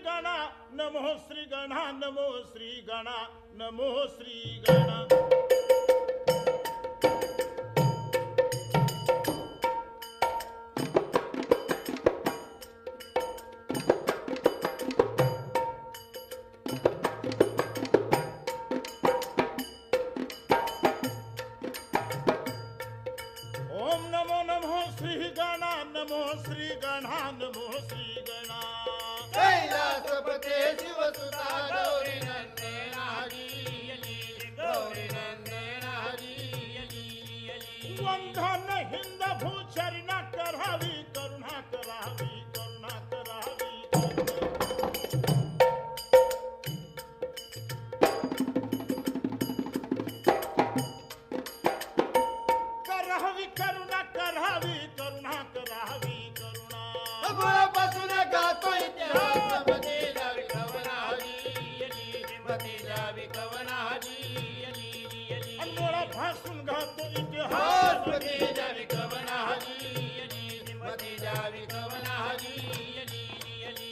गणा नमो श्री गणा नमो श्री गणा नमो श्री गणा नमो श्री गणा नमो श्री गणा कैलासपते शिवसुता गौरी नंदन हरी गौरी नंदन हरी वंदन हिंद भूचरणा करावी करुणा करावी करुणा करावी करावी करुणा करावी करुणा करावी बसून गातो इतिहास मती जावी कवना हरी मती जावी कवना हरी अनमोळा भासून गातो इतिहास मती जावी कवना हरी मती जावी कवना हरी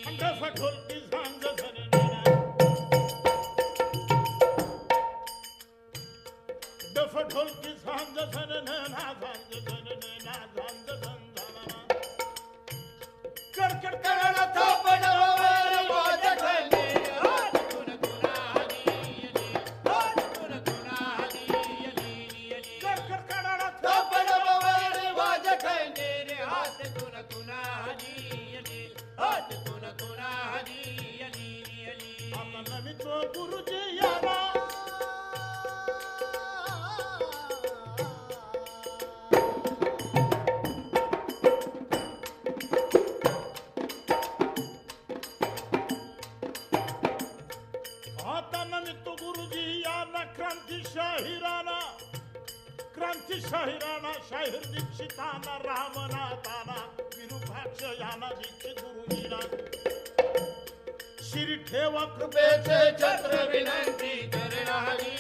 अंडसा ढोलकी झांज झरे डफ ढोलकी झांज झरे ना झांज झरे ना झांज झंझाना कडकड कळला थापण वर वाज खंडे हात गुण गुणा हरी हात गुण गुणा हरी कडकड कळला थापण वर वाज खंडे हात गुण गुणा हरी हात गुण गुणा हरी आता नवी तो गुरुजी याला क्रांती शाहिराना शाहीर दीक्षिताना रामनाथाना विरूपाक्ष याना दीक्षित गुरुजीना श्री ठेवा कृपेचे छत्र विनंती चरण हरी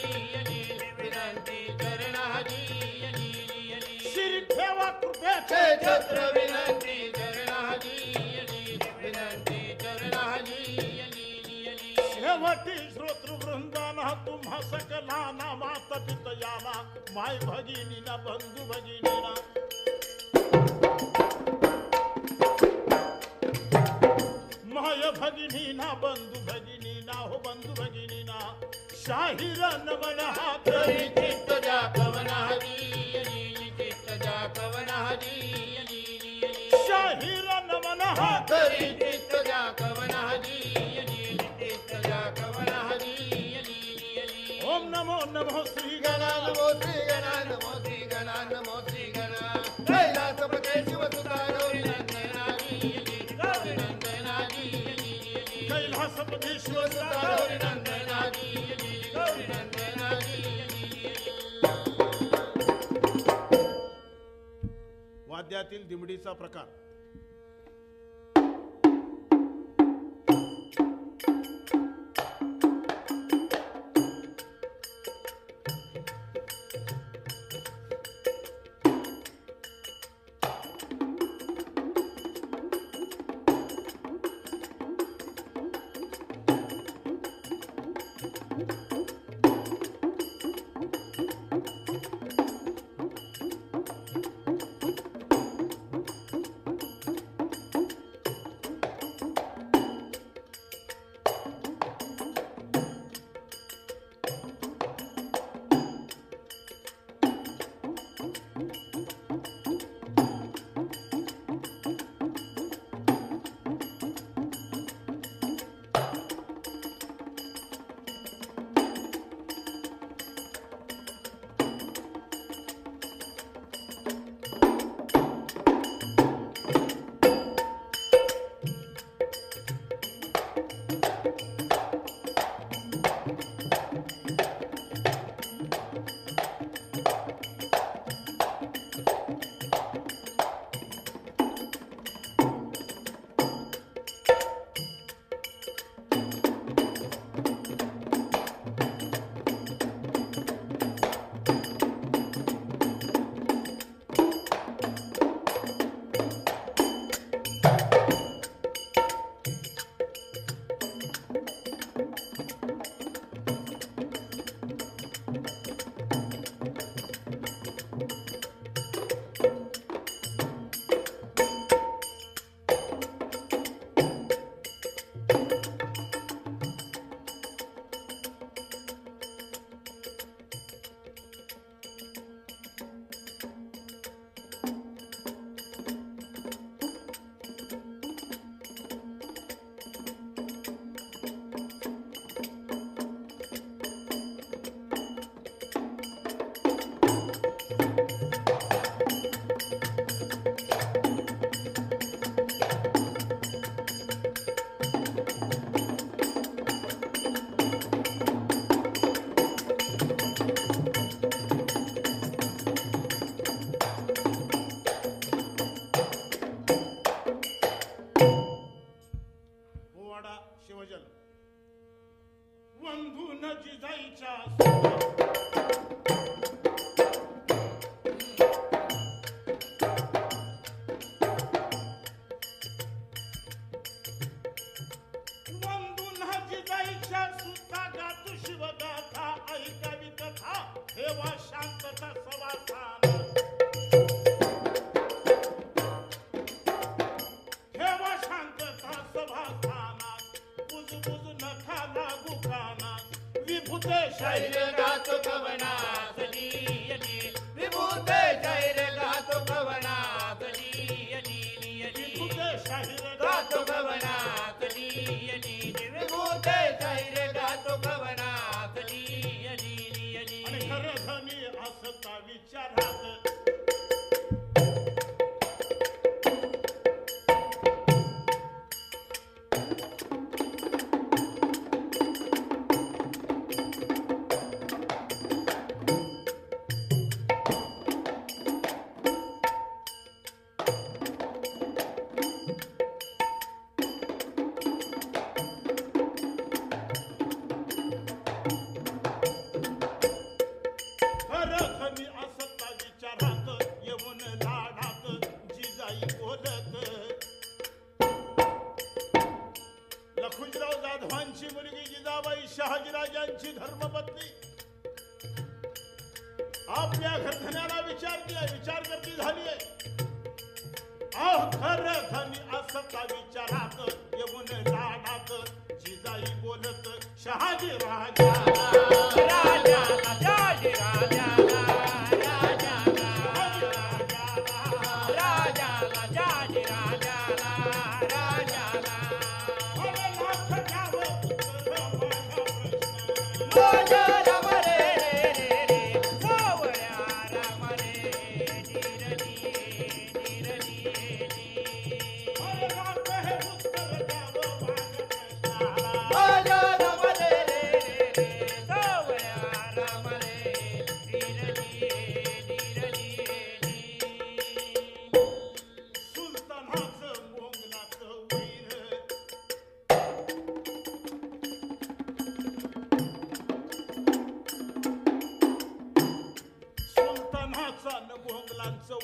विनंती चरण हरी श्री ठेवा कृपेचे छत्र विनंती चरण हरी विनंती चरण हरी शेवटी श्रोतृ वृंदाना तुम्हा सकलाना माता पितयाना माय भगिनीना बंधू भगिनीना माय भगिनीना बंधू भगिनीना हो बंधू भगिनीना शाहीर नमन हात चित्त जा कवन हरी चित्त जा कवन हरी शाहीर नमन हात चित्त जा कवन हरी चित्त जा कवन हरी ओम नमो नमो श्री गणा नमो श्री गणा नमो श्री गणा नमो श्री गणा कैलासपते शिवसुता गौरी नंदन हरी गौरी नंदन हरी कैलासपती शिवसुता गौरी नंदन हरी गौरी नंदन हरी वाद्यातील दिमडीचा प्रकार नियोजन वंधून जिजाईच्या वंधून जिजाईच्या सुद्धा गातू शिवगाथा ऐकावी कथा ठेवा शांतता सवासाना ठेवा शांतता सभास्थानात बुज बुज नखा लागू कानात विभूते शैर गातो कवनात विभूते शैर गातो कवनात विभूते शाहीर गातो कवनात विभूते शैर गातो कवनात आणि खरं धनी असता विचारात लखुंजराव जाधवांची मुलगी जिजाबाई शहाजीराजांची धर्मपत्नी आपल्या घरधण्याला विचार करती झालीये खरं धनी असता विचारात येऊन लाडात जिजाई बोलत शहाजी राजा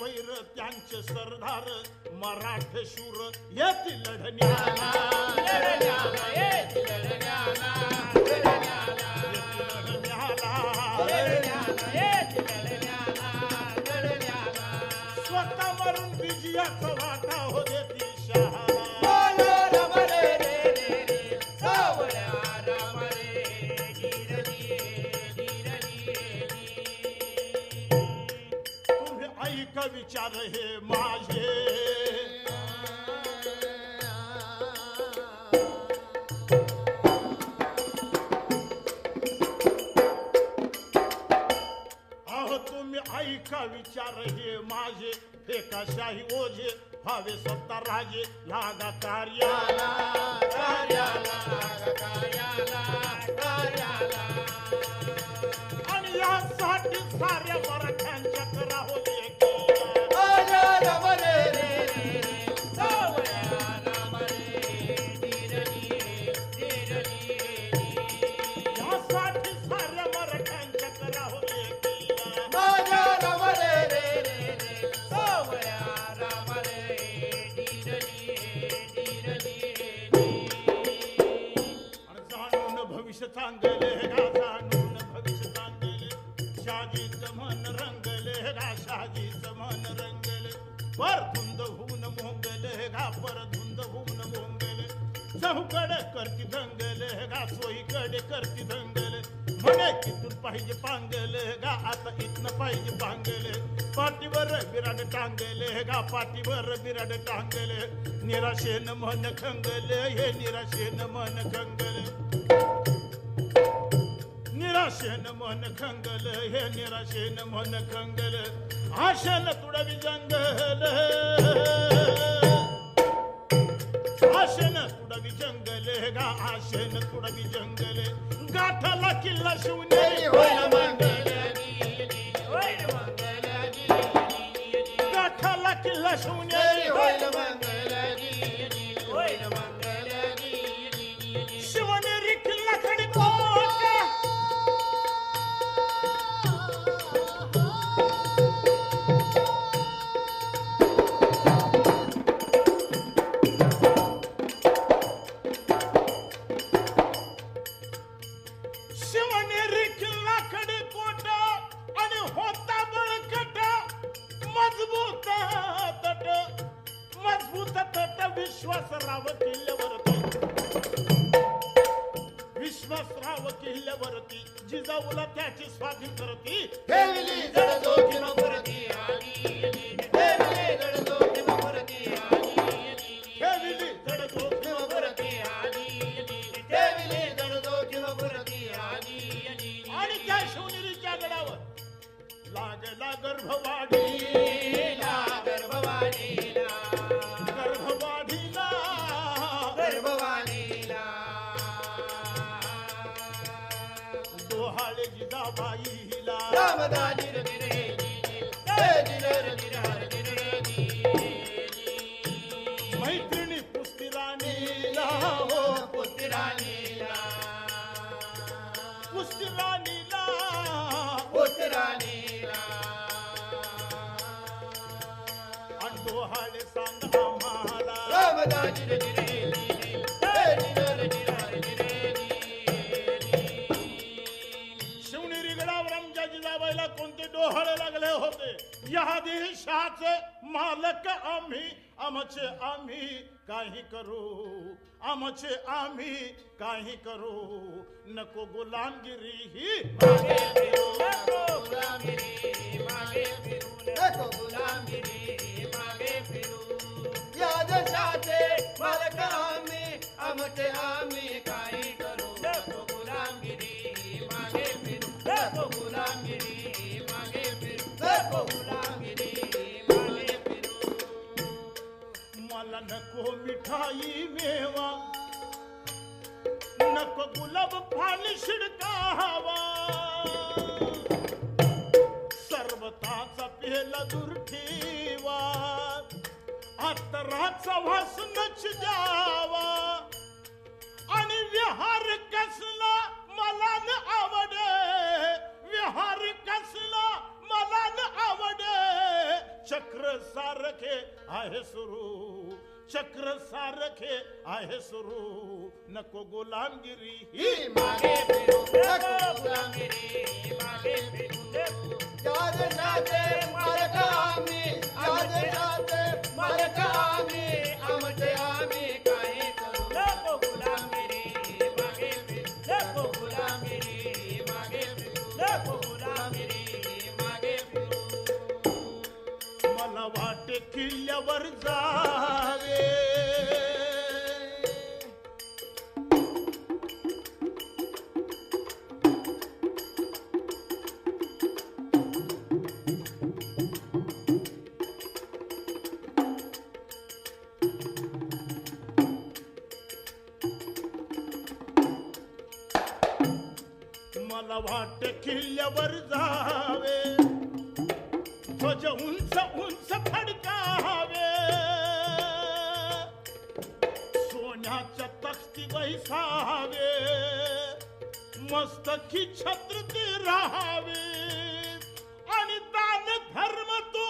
वैर त्यांचे सरदार मराठे शूर येतील लढण्याला स्वतः मरून विजयाचा वाटा हो देती शहाला ऐका विचार हे माझे अहो तुम्ही ऐका विचार हे माझे फेकाशाही ओझे व्हावे सत्ता राजे लागा कार्याला आणि यासाठी साऱ्या मराठ्यांच्या करावं भविष्य चांगले गा जाणून भविष्य चांगले शाजीचं मन रंगले गा शाजीचं मन रंगले पर धुंद होऊन मोंगले गा पर धुंद होऊन मोंगले चहूकडे करती दंगले गा सोयीकडे करती दंगले म्हणे तिथून पाहिजे पांगले गा आता इथनं पाहिजे पांगले पाठीवर बिराड टांगले गा पाठीवर बिराड टांगले निराशेन मन खंगले हे निराशेन मन खंगले निराशेन मन खंगल हे निराशेन मन खंगल आशेन तुडवी जंगल आशेन तुडवी जंगल गा आशेन तुडवी जंगल गाठाला किल्ला शिवणे होईल मंगल गाठाला किल्ला शिवणे होईल मंगल विश्वासराव किल्ल्यावरती जिजाऊला त्याची स्वाधीन करती ठेवली जडजोखीम परती आली ठेवली जडजोखीम परती आली ठेविली जडजोखीम परती आली ठेवली जडजोखीम परती आली आणि त्या शिवनेरीच्या गडावर लागला गर्भवाडीला गर्भवाडीला गर्भवाडीला गर्भवाडीला डोहाळे जिजाबाईला रामदाजी रे मैत्रिणी पुस्तिराणीला हो पुस्तिराणीला पुस्तिराणीला पुस्तिराणीला आणि डोहाळे सांग आम्हाला रामदाजी रे शिवनेरी गडावर आमच्या जिजाबाईला कोणते डोहाळे लागले होते या देशाचे मालक आम्ही आमचे आम्ही काही करू आमचे आम्ही काही करू नको गुलामगिरी ही मागे फिरू नको गुलामगिरी मागे फिरू नको गुलामगिरी मागे फिरू या देशाचे मालक आम्ही आमचे आम्ही काही करू नको गुलामगिरी मागे फिरू नको गुलामगिरी मागे फिरू नको गुलामगिरी मागे फिरू मला नको मिठाई मेवा नको गुलाब पाणी शिडकावा सरबताचा पेला दूर ठेवा अत्तराचा वास नच द्यावा आणि विहार कसला मला न आवडे विहार कसला मला न आवडे चक्र सारखे आहे सुरू चक्र सारखे आहे सुरू नको गुलामगिरी ही मागे फिरू नको गुलामगिरी मागे फिरू या देशाचे मालक आम्ही या देशाचे मालक आम्ही आमचे आम्ही काही करू नको गुलामगिरी मागे फिरू नको गुलामगिरी मागे फिरू नको गुलामगिरी मागे फिरू मला वाटे किल्ल्यावर जावे मला वाटे किल्ल्यावर जावे ध्वज उंच उंच फडकावे सोन्याच्या तख्ती बैसावे मस्तकी छत्र ते राहावे आणि दान धर्म तो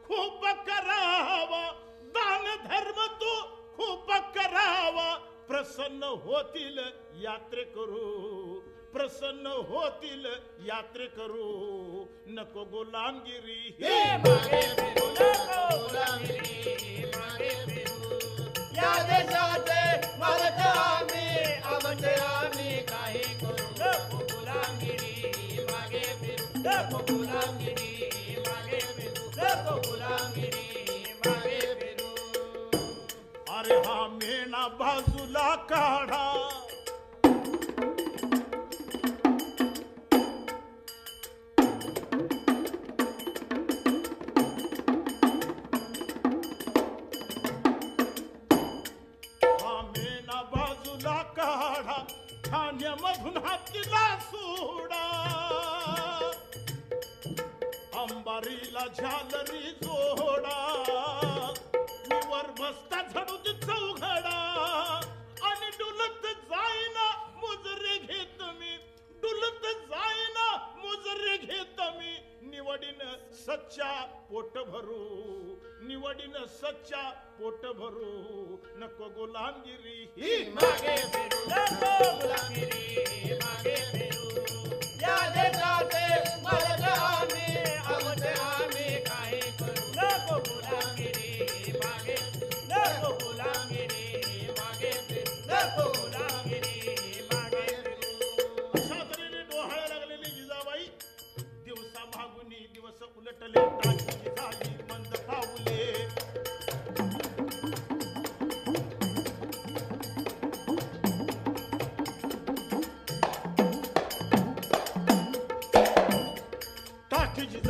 खूप करावा दान धर्म तो खूप करावा प्रसन्न होतील यात्रे करू प्रसन्न होतील यात्रे करू नको गुलामगिरी हे मागे फिरू नको गुलामगिरी मागे फिरू या देशाचे मालक आम्ही आमचे आम्ही काही करू नको गुलामगिरी मागे फिरू नको गुलामगिरी मागे फिरू नको गुलामगिरी मागे फिरू अरे हा मेणा बाजूला काढा काढा ठाण्यामधून हातीला सोडा अंबारीला झालरी जोडा मी वर बसता झडूत चौघडा आणि डुलत जाईना मुजरे घेत मी डुलत जाईना मुजरे घेत मी निवडीन सच्चा पोट भरू निवडीन सच्चा पोट भरू नको गुलामगिरी ही मागे फिरू नको गुलामगिरी मागे फिरू या देशाचे मालक आम्ही आमचे आम्ही काही करू नको गुलामगिरी मागे नको गुलामगिरी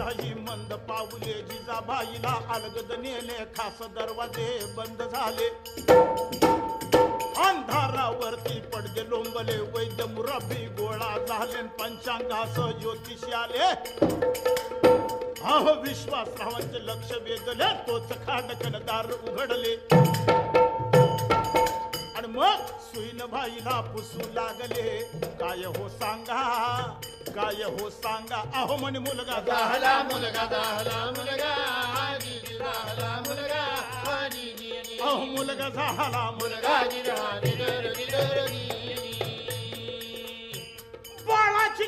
शाही मंद पावले जिजाबाईला अलगद नेले खास दरवाजे बंद झाले अंधारावरती पडदे लोंबले वैद्य मुरब्बी गोळा झाले पंचांगास ज्योतिषी आले अहो विश्वासरावांचे लक्ष वेधले तोच खाडकन दार उघडले आणि मग सुईनबाईला पुसू लागले काय हो सांगा अहो म्हणे मुलगा झाला मुलगा झाला मुलगा झाला मुलगा अहो मुलगा झाला मुलगा बाळाची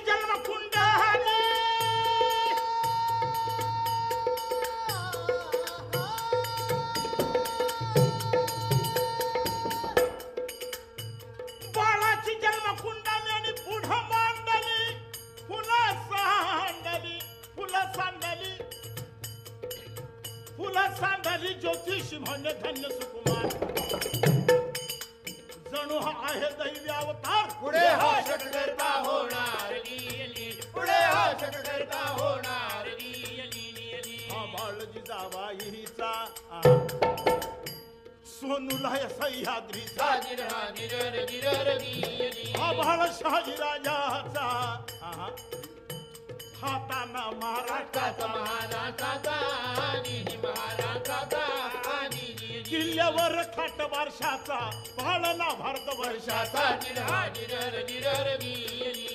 जन्मकुंडली आणि पुढं मांडली फुलं सांडली ज्योतिषी म्हणे धन्य सुकुमार जणू हा आहे दैवी अवतार पुढे हा शकर्ता होणार पुढे हा शकर्ता होणार हा बाळजी जावाईचा सोनूला सह्याद्रीचा हा बाळ शहाजी राजाचा हाताना महाराष्ट्राचा किल्ल्यावर खाट वर्षाचा पाळणा भारत वर्षाचा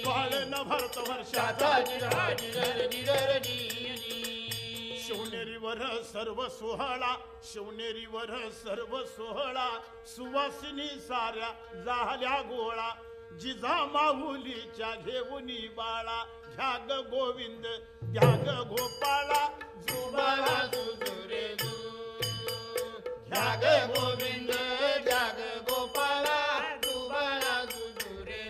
पाळणा भारत वर्षाचा शिवनेरीवर सर्व सोहळा सुवासिनी साऱ्या झाल्या गोळा जिजा माहुलीच्या घेऊनी बाळा घ्याग गोविंद घ्याग गोपाळा जुबाळा जुजुरे घ्याग गोविंद घ्याग गोपाळा जुबाळा जुजुरे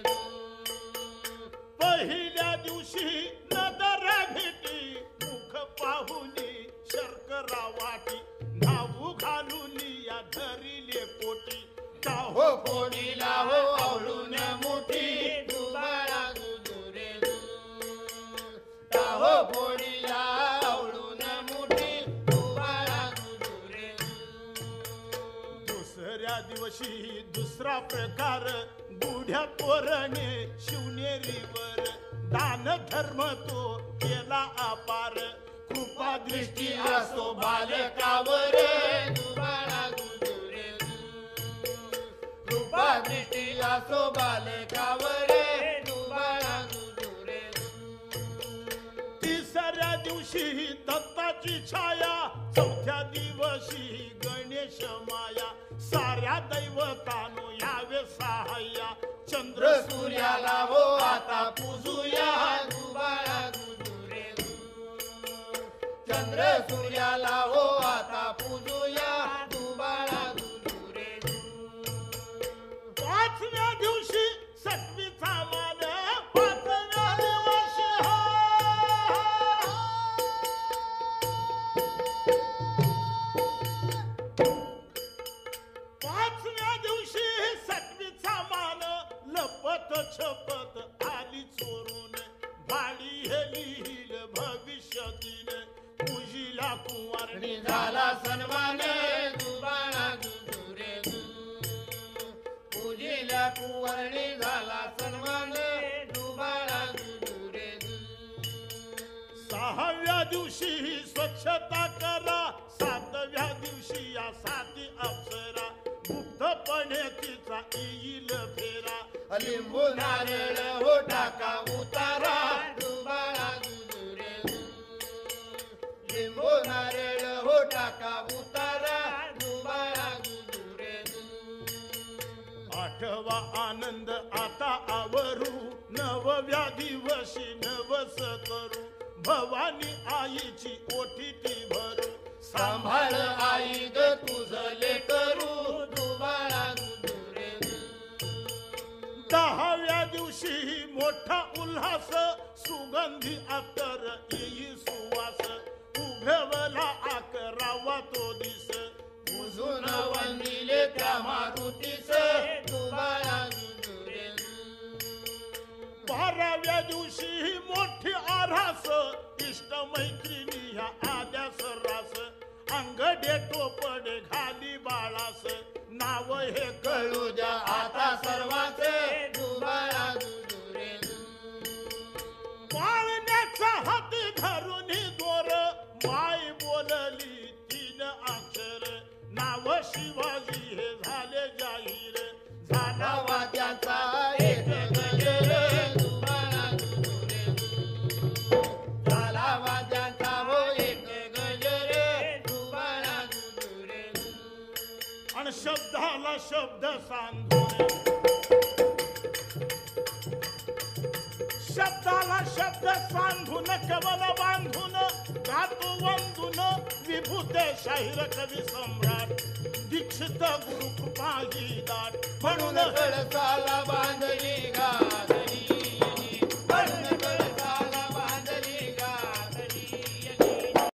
पहिल्या दिवशी नदर भेटी मुख पाहुनी शर्करा वाटी नाऊ घालून या धरिले पोटी हो फोडीला हो आवळून मोठी दुबाळा दुजुरे हो फोडीला आवळून मोठी दुबाळा दुजुरे दुसऱ्या दिवशी दुसरा प्रकार गुढ्या तोरणे शिवनेरीवर दान धर्म तो केला अपार कृपा दृष्टी असो बालकावर दुबाळा दुजुरे कृपा दृष्टी असो बालकावर दुबाळा दुजुरे तिसऱ्या दिवशी दत्ताची छाया चौथ्या दिवशी गणेश माया साऱ्या दैवतानो यावे सहाय्या चंद्र सूर्याला हो आता पूजूया दुबाळा दुजुरे चंद्र सूर्याला हो आता पूजूया दुबाळा दुजुरे पाचव्या दिवशी सटवीचा मान पाचव्या दिवशी पाचव्या दिवशी सटवीचा मान लपत छपत आली चोरून भाडी हे लिहिल भविष्य दिन पूजिला कुंवारणी झाला सन्मान दुबाळा दुजुरे पूजिला कुंवारणी झाला सन्मान दुबाळा दुजुरे सहाव्या दिवशी स्वच्छता करा सातव्या दिवशी या साती अप्सरा गुप्तपणे तिचा येईल फेरा लिंबू नारळ हो टाका उतारा दुबाळा दुजुरे लिंबू नारळ हो टाका उतारा दुबाळा दुजुरे आठवा आनंद आता आवरू नवव्या दिवशी नवस करू भवानी आईची ओठी ती भरू सांभाळ आई ग तुझं लेकरू दुबाळा दुजुरे दहाव्या दिवशी मोठा उल्हास सुगंधी अत्तर येई सुवास उभेवला आकरावा तो दिस उजून वंदिले त्या मारुतीस दुबाळा दुजुरे 12व्या दिवशी ही मोठी आरास इष्ट मैत्रिणी ह्या आद्या सर्रास अंगडे टोपडे घाली बाळास नाव हे कळू द्या आता सर्वांचे दुबाळा दुरे पाळण्याचा हाती धरून दोर माय बोलली 3 अक्षर नाव शिवाजी हे झाले जाहीर झाला वाद्याचा एक गजर दुबाळा दुरे झाला वाद्याचा हो एक गजर दुबाळा दुरे आणि शब्दाला शब्द सांधून शब्दाला शब्द सांधून कवल बांधून गातो वंदून विभूते शाहीर कवी सम्राट दीक्षित गुरु कृपा ही दाट म्हणून कळसाला बांधली गाजली